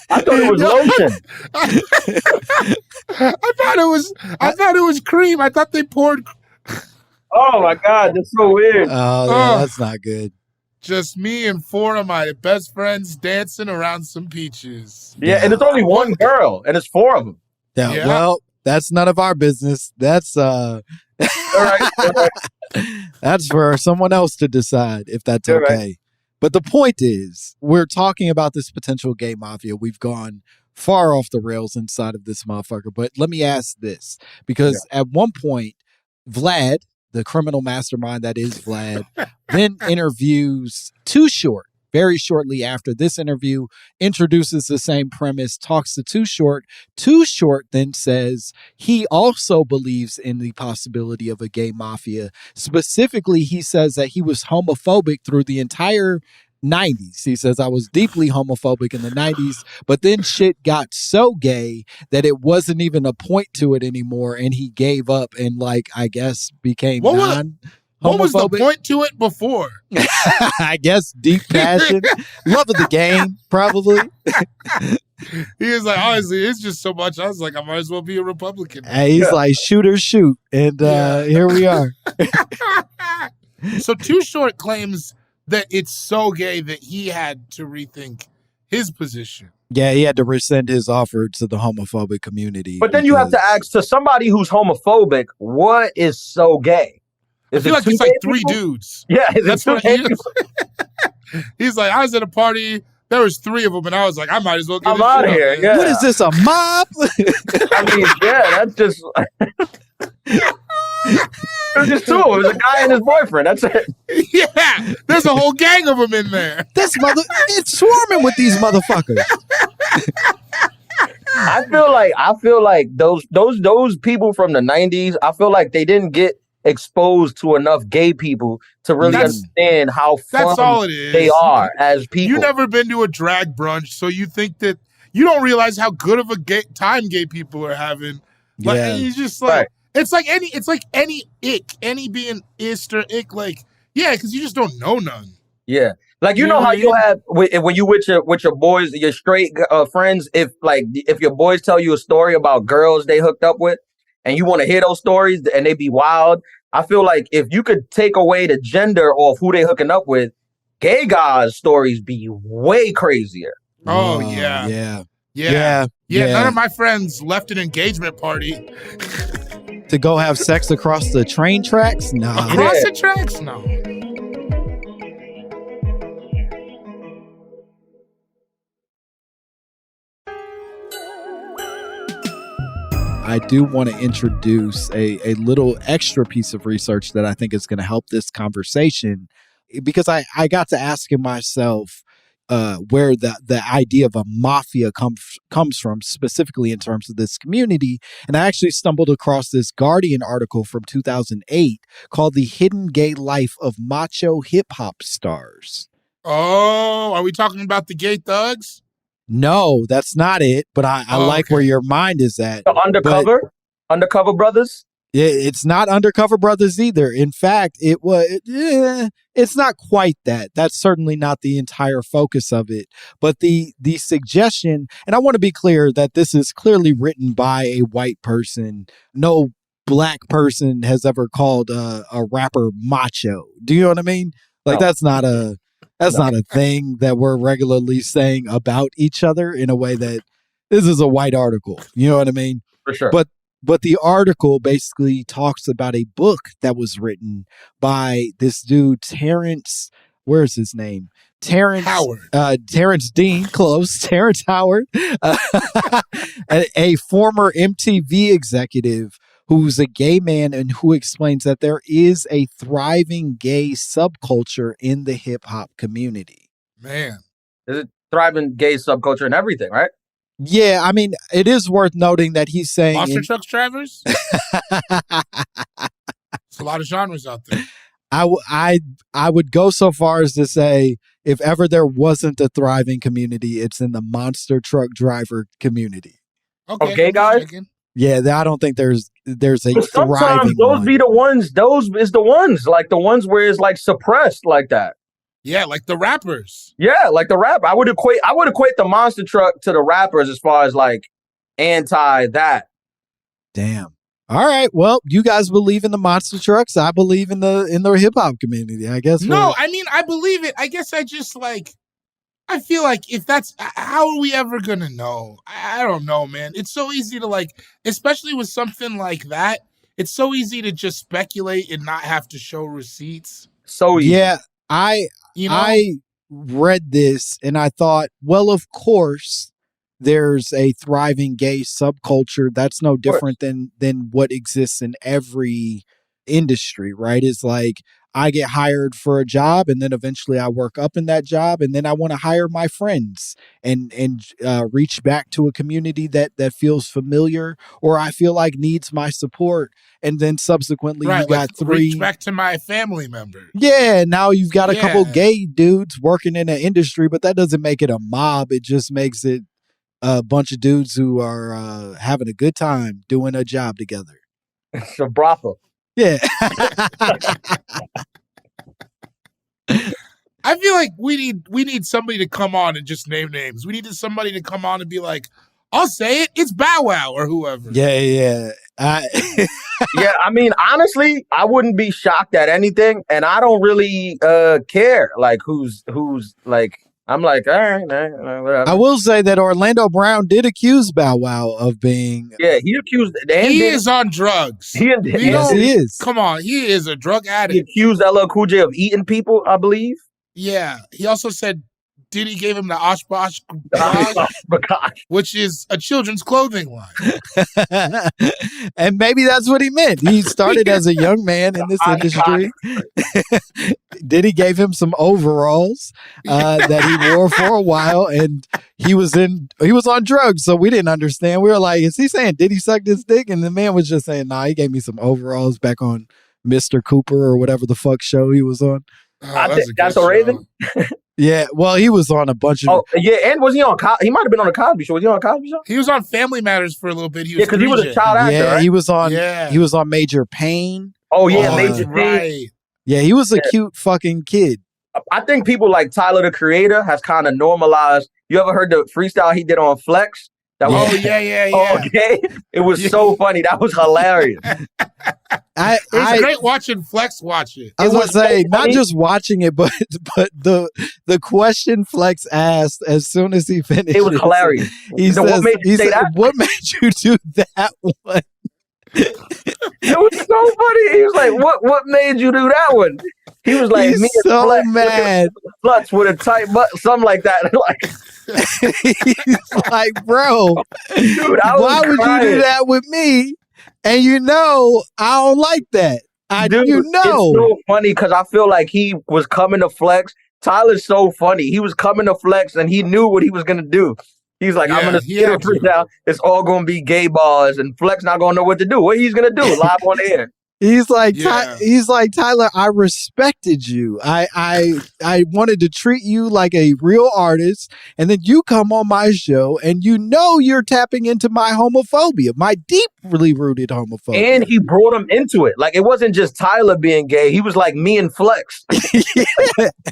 it was lotion. I thought it was cream. I thought they poured. Oh my god, that's so weird. Oh, that's not good. Just me and four of my best friends dancing around some peaches. Yeah, and it's only one girl, and it's four of them. Yeah. Well, that's none of our business. That's all right. That's for someone else to decide if that's All okay. right. But the point is, we're talking about this potential gay mafia. We've gone far off the rails inside of this motherfucker. But let me ask this, because at one point, Vlad, the criminal mastermind that is Vlad, then interviews Too Short. Very shortly after this interview, introduces the same premise, talks to Too Short. Too Short then says he also believes in the possibility of a gay mafia. Specifically, he says that he was homophobic through the entire 90s. He says, I was deeply homophobic in the 90s, but then shit got so gay that it wasn't even a point to it anymore. And he gave up and, like, I guess became non-homophobic. What was the point to it before? I guess deep passion, love of the game, probably. He was like, honestly, it's just so much. I was like, I might as well be a Republican. And he's like, shoot or shoot. And here we are. So Too Short claims that it's so gay that he had to rethink his position. Yeah, he had to rescind his offer to the homophobic community. But then you have to ask, to somebody who's homophobic, what is so gay? I feel like it's like three dudes. Yeah, that's what he's like. I was at a party. There was three of them, and I was like, I might as well get out of here. Yeah. What is this, a mob? I mean, yeah, that's just. There's just two of them. There's a guy and his boyfriend. That's it. Yeah, there's a whole gang of them in there. It's swarming with these motherfuckers. I feel like those people from the 90s, I feel like they didn't get exposed to enough gay people to really understand how fun all it is. They are as people. You've never been to a drag brunch, so you think that you don't realize how good of a time gay people are having. Like, yeah. He's just like, it's like any ick, any being ist or ick, like, yeah, because you just don't know none. Yeah. Like, you know how you have, when you with your boys, your straight friends, if your boys tell you a story about girls they hooked up with, and you want to hear those stories and they be wild, I feel like if you could take away the gender of who they hooking up with, gay guys' stories be way crazier. Oh, yeah. None of my friends left an engagement party. To go have sex across the train tracks? Nah. Across the tracks? No. I do want to introduce a little extra piece of research that I think is going to help this conversation, because I got to asking myself where the idea of a mafia comes from, specifically in terms of this community. And I actually stumbled across this Guardian article from 2008 called The Hidden Gay Life of Macho Hip Hop Stars. Oh, are we talking about the gay thugs? No, that's not it. But I like where your mind is at. The undercover brothers? It's not Undercover Brothers either. In fact, it's not quite that. That's certainly not the entire focus of it. But the suggestion, and I want to be clear that this is clearly written by a white person. No black person has ever called a rapper macho. Do you know what I mean? Like, that's not a thing that we're regularly saying about each other in a way that this is a white article. You know what I mean? For sure. But the article basically talks about a book that was written by this dude, Terrence. Where's his name? Terrence Howard. Terrence Dean, close. Terrence Howard, a former MTV executive who's a gay man and who explains that there is a thriving gay subculture in the hip hop community. Man. There's a thriving gay subculture and everything, right? Yeah, I mean, it is worth noting that he's saying... Monster trucks drivers? There's a lot of genres out there. I would go so far as to say, if ever there wasn't a thriving community, it's in the monster truck driver community. Okay, gay guys? Yeah, I don't think there's a sometimes thriving those one. be the ones, those is the ones, like the ones where it's like suppressed like that. Yeah, like the rappers. Yeah, like the rapper. I would equate the monster truck to the rappers as far as like anti that. Damn. All right. Well, you guys believe in the monster trucks. I believe in the hip hop community. I guess. No, I mean, I believe it. I guess I just I feel like if that's, how are we ever going to know? I don't know, man. It's so easy to especially with something like that, it's so easy to just speculate and not have to show receipts. So easy. Yeah, I read this and I thought, well, of course, there's a thriving gay subculture. That's no different than what exists in every industry, right? It's like, I get hired for a job, and then eventually I work up in that job, and then I want to hire my friends and reach back to a community that feels familiar or I feel like needs my support. And then subsequently, you got three. Reach back to my family members. Yeah, now you've got a couple gay dudes working in an industry, but that doesn't make it a mob. It just makes it a bunch of dudes who are having a good time doing a job together. It's a brothel. Yeah. I feel like we need somebody to come on and just name names. We need somebody to come on and be like, I'll say it, it's Bow Wow or whoever. Yeah. Yeah, I mean, honestly, I wouldn't be shocked at anything, and I don't really care like who's like. I'm like, all right, whatever. I will say that Orlando Brown did accuse Bow Wow of being. Yeah, he accused. He is on drugs. Yes, he is. Come on, he is a drug addict. He accused LL Cool J of eating people, I believe. Yeah, he also said Diddy gave him the Oshkosh, which is a children's clothing line. And maybe that's what he meant. He started as a young man in this industry. Diddy gave him some overalls that he wore for a while, and he was on drugs, so we didn't understand. We were like, is he saying Diddy sucked his dick? And the man was just saying, nah, he gave me some overalls back on Mr. Cooper or whatever the fuck show he was on. Oh, that's a Raven. Yeah, well, he was on a bunch of. Oh, yeah, and was he on? He might have been on the Cosby Show. Was he on the Cosby Show? He was on Family Matters for a little bit. Because he was a child actor. Yeah, right? he was on. Yeah. He was on Major Payne. Oh yeah, Major Payne. Right. Yeah, he was a cute fucking kid. I think people like Tyler the Creator has kind of normalized. You ever heard the freestyle he did on Flex? Yeah. Okay, it was so funny. That was hilarious. It's great watching Flex watch it. I was going to say, not just watching it, but the question Flex asked as soon as he finished. It was hilarious. He says, what made you say that? What made you do that one? It was so funny. He was like, "What made you do that one?" He was like, He's "Me and so Flex mad. Flex with a tight butt, something like that." Like, he's like, "Bro, dude, why would you do that with me?" And I don't like that. Dude, it's so funny because I feel like he was coming to flex. Tyler's so funny. He was coming to flex, and he knew what he was gonna do. He's like, I'm gonna get it free now. It's all gonna be gay bars, and Flex not gonna know what to do. What he's gonna do live on air? He's like, Tyler, I respected you. I wanted to treat you like a real artist, and then you come on my show, and you're tapping into my homophobia, my deeply rooted homophobia. And he brought him into it. Like, it wasn't just Tyler being gay. He was like me and Flex.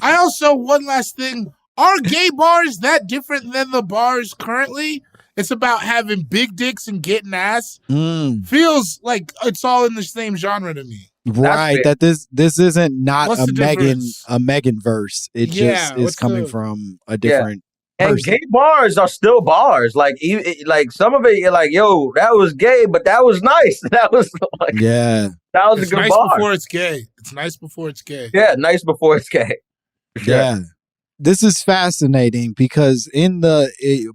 I also, one last thing, are gay bars that different than the bars currently? It's about having big dicks and getting ass. Feels like it's all in the same genre to me. Right. That this isn't not What's a the Megan verse. It just is coming from a different person. And gay bars are still bars. Like some of it, you're like, yo, that was gay, but that was nice. That was like, that was it's a good nice bar. before it's gay. It's nice before it's gay. Yeah, nice before it's gay. Sure. Yeah. This is fascinating because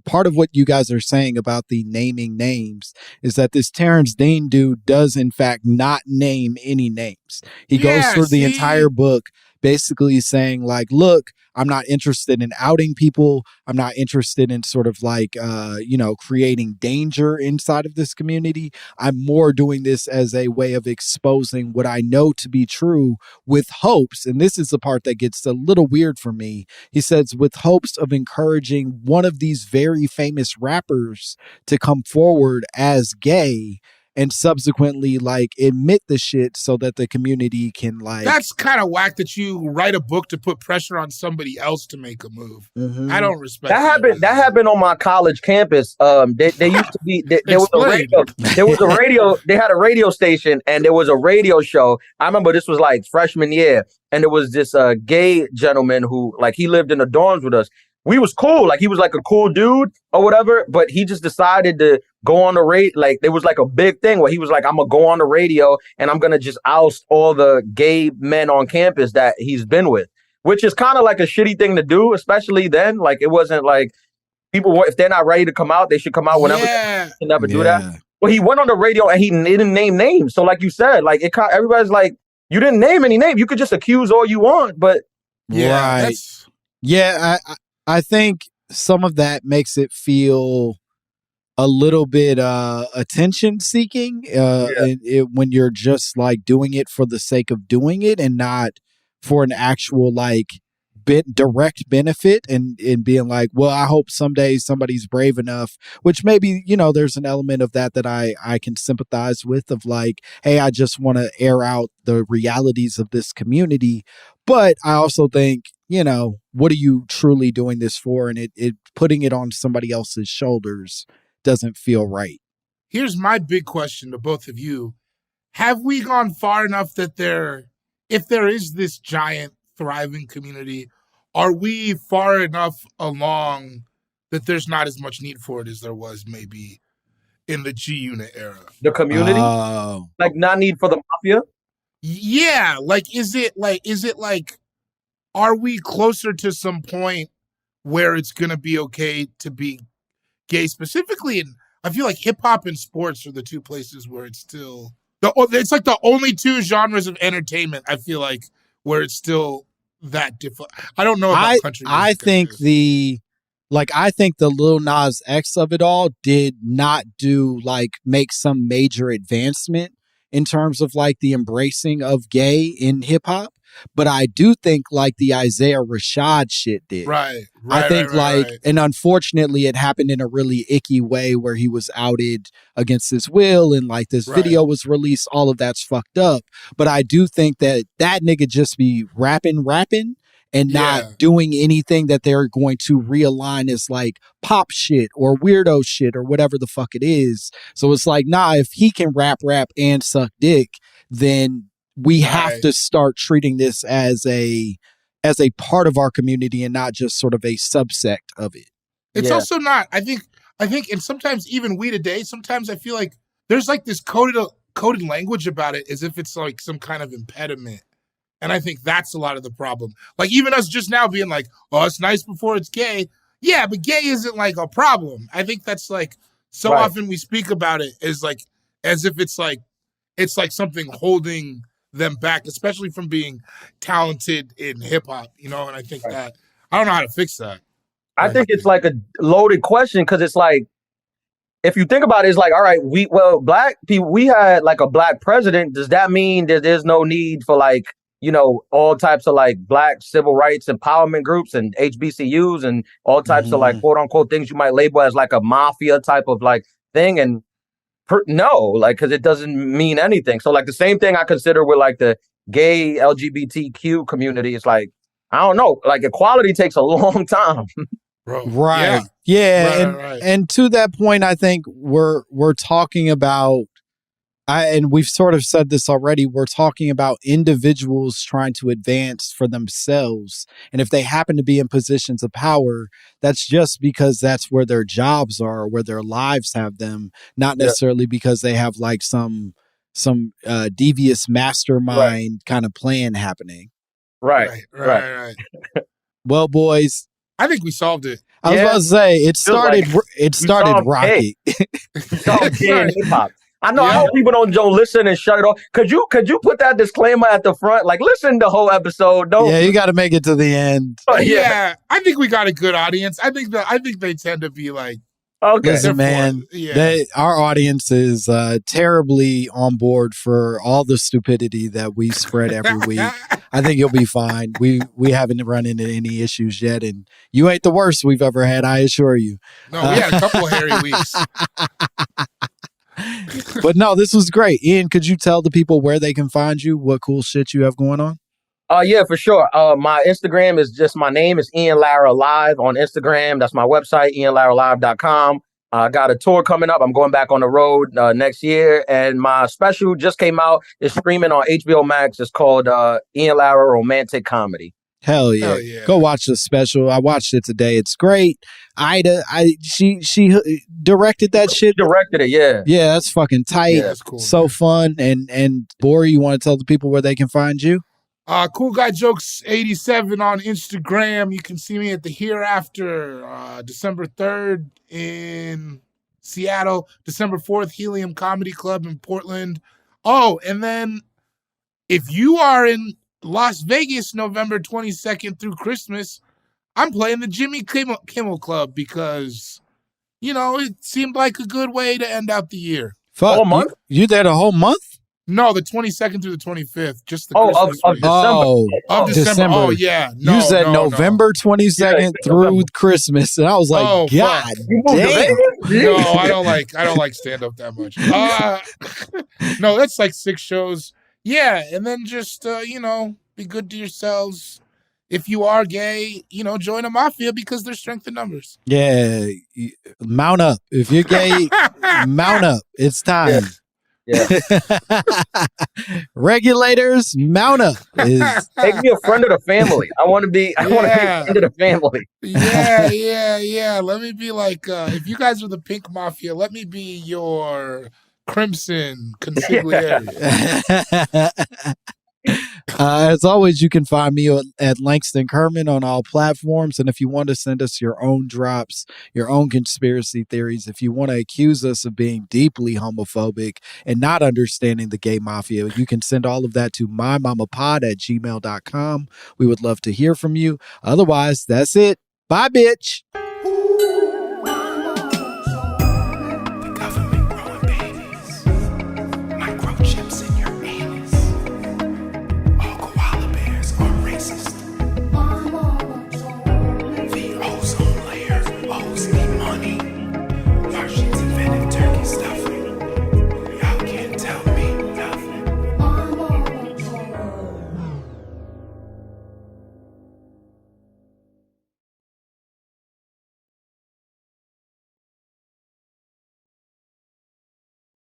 part of what you guys are saying about the naming names is that this Terrence Dean dude does in fact not name any names. He goes through the entire book basically saying like, look, I'm not interested in outing people. I'm not interested in sort of like, creating danger inside of this community. I'm more doing this as a way of exposing what I know to be true with hopes. And this is the part that gets a little weird for me. He says, with hopes of encouraging one of these very famous rappers to come forward as gay and subsequently like admit the shit so that the community can like. That's kind of whack that you write a book to put pressure on somebody else to make a move. Mm-hmm. I don't respect that. That happened on my college campus. They used to be there was a radio. There was a radio. They had a radio station and there was a radio show. I remember this was like freshman year, and there was this gay gentleman who like he lived in the dorms with us. We was cool. Like he was like a cool dude or whatever, but he just decided to go on the radio. Like there was like a big thing where he was like, I'm going to go on the radio and I'm going to just oust all the gay men on campus that he's been with, which is kind of like a shitty thing to do, especially then. Like it wasn't like people, if they're not ready to come out, they should come out whenever. Yeah. They should never do that. Well, he went on the radio and he didn't name names. So like you said, like everybody's like, You didn't name any name. You could just accuse all you want, but Yeah, Right. Yeah, I think some of that makes it feel a little bit attention seeking when you're just like doing it for the sake of doing it and not for an actual like direct benefit and being like, well, I hope someday somebody's brave enough, which maybe, there's an element of that I can sympathize with, of like, hey, I just want to air out the realities of this community. But I also think, what are you truly doing this for? And it putting it on somebody else's shoulders doesn't feel right. Here's my big question to both of you. Have we gone far enough that if there is this giant thriving community, are we far enough along that there's not as much need for it as there was maybe in the G Unit era? The community? Like not need for the mafia? Yeah. Is it like, are we closer to some point where it's going to be okay to be gay specifically? And I feel like hip hop and sports are the two places where it's still it's like the only two genres of entertainment I feel like where it's still that different. I don't know about country music. I think I think the Lil Nas X of it all did not make some major advancement in terms of like the embracing of gay in hip hop. But I do think like the Isaiah Rashad shit did. Right. I think and unfortunately it happened in a really icky way where he was outed against his will and like this video was released. All of that's fucked up. But I do think that nigga just be rapping and not doing anything that they're going to realign as like pop shit or weirdo shit or whatever the fuck it is. So it's like, nah, if he can rap and suck dick, then we have to start treating this as a part of our community and not just sort of a subsect of it. It's also not, I think, and sometimes even we today, sometimes I feel like there's like this coded language about it as if it's like some kind of impediment. And I think that's a lot of the problem. Like even us just now being like, oh, it's nice before it's gay. Yeah, but gay isn't like a problem. I think that's like so often we speak about it as if it's like something holding them back, especially from being talented in hip hop, and I think that I don't know how to fix that. I think it's like a loaded question because it's like, if you think about it, it's like, all right, black people, we had like a black president. Does that mean that there's no need for like, all types of like black civil rights empowerment groups and HBCUs and all types of like quote unquote things you might label as like a mafia type of like thing? And no, like, because it doesn't mean anything. So like the same thing I consider with like the gay LGBTQ community. It's like, I don't know, like equality takes a long time. Bro. Right. Yeah. And to that point, I think we're talking about, and we've sort of said this already, we're talking about individuals trying to advance for themselves. And if they happen to be in positions of power, that's just because that's where their jobs are, where their lives have them, not necessarily because they have like some devious mastermind kind of plan happening. Right. Well, boys, I think we solved it. I was about to say it started rocky. Hip hop. I know. I hope people don't listen and shut it off. Could you put that disclaimer at the front? Like, listen the whole episode. Don't. Yeah, you got to make it to the end. Yeah, I think we got a good audience. I think they tend to be like, okay, listen, man. Our audience is terribly on board for all the stupidity that we spread every week. I think you'll be fine. We haven't run into any issues yet, and you ain't the worst we've ever had. I assure you. No, we had a couple of hairy weeks. But no, this was great. Ian, could you tell the people where they can find you? What cool shit you have going on? Yeah, for sure. My Instagram is just my name. It's Ian Lara Live on Instagram. That's my website, ianlaralive.com. I got a tour coming up. I'm going back on the road next year. And my special just came out. It's streaming on HBO Max. It's called Ian Lara Romantic Comedy. Hell yeah. Go watch the special. I watched it today. It's great. Ida, she directed that shit. Directed it, yeah. Yeah, that's fucking tight. Yeah, that's cool. So fun. And Bori, you want to tell the people where they can find you? Cool Guy Jokes 87 on Instagram. You can see me at the Hereafter, December 3rd in Seattle, December 4th, Helium Comedy Club in Portland. Oh, and then if you are in Las Vegas November 22nd through Christmas, I'm playing the Jimmy Kimmel Club because, it seemed like a good way to end out the year. Fuck, Whole month? You there the whole month? No, the 22nd through the 25th, just the of Christmas week. December. Of December. Oh, yeah. No, you said no, November 22nd Yeah, through November. Christmas, and I was like, Oh, God fuck. You moved to damn. Vegas? No, I don't like stand-up that much. No, that's like 6 shows. Yeah, and then just, be good to yourselves. If you are gay, join a mafia because there's strength in numbers. Yeah, mount up. If you're gay, mount up. It's time. Yeah. Regulators, mount up. Make me a friend of the family. I want to be a friend of the family. Yeah. Let me be like, if you guys are the pink mafia, let me be your crimson consigliere. As always, you can find me at Langston Kerman on all platforms. And if you want to send us your own drops, your own conspiracy theories, if you want to accuse us of being deeply homophobic and not understanding the gay mafia, you can send all of that to mymommapod@gmail.com. We would love to hear from you. Otherwise, that's it. Bye, bitch.